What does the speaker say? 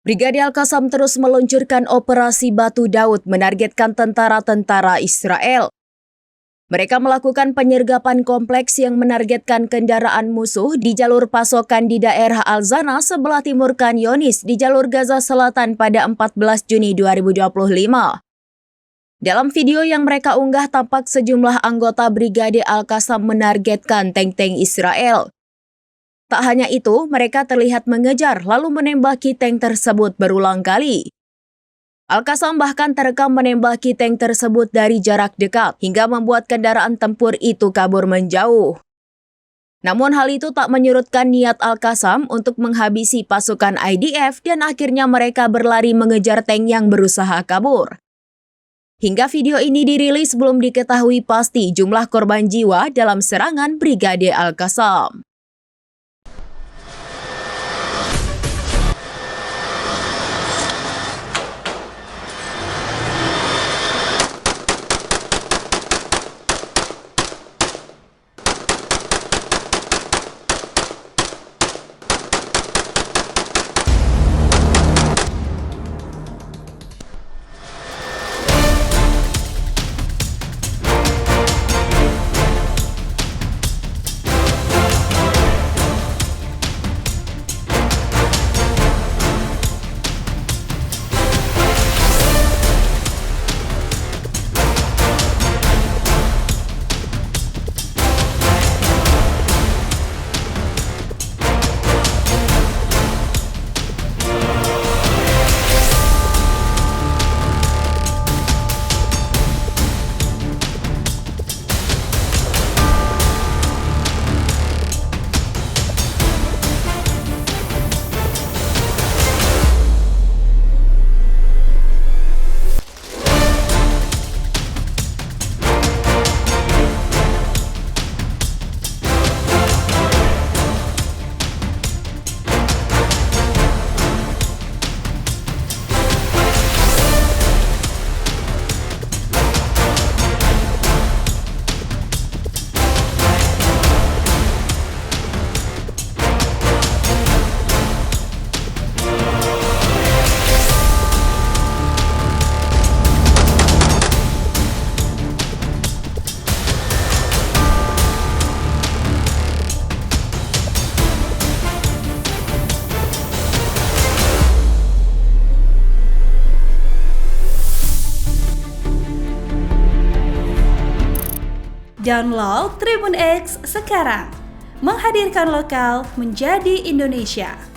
Brigade Al-Qassam terus meluncurkan operasi Batu Daud menargetkan tentara-tentara Israel. Mereka melakukan penyergapan kompleks yang menargetkan kendaraan musuh di jalur pasokan di daerah Al-Zana sebelah timur Khan Yunis di jalur Gaza Selatan pada 14 Juni 2025. Dalam video yang mereka unggah tampak sejumlah anggota Brigade Al-Qassam menargetkan tank-tank Israel. Tak hanya itu, mereka terlihat mengejar lalu menembaki tank tersebut berulang kali. Al-Qassam bahkan terekam menembaki tank tersebut dari jarak dekat hingga membuat kendaraan tempur itu kabur menjauh. Namun hal itu tak menyurutkan niat Al-Qassam untuk menghabisi pasukan IDF dan akhirnya mereka berlari mengejar tank yang berusaha kabur. Hingga video ini dirilis belum diketahui pasti jumlah korban jiwa dalam serangan Brigade Al-Qassam. Download Tribun X sekarang, menghadirkan lokal menjadi Indonesia.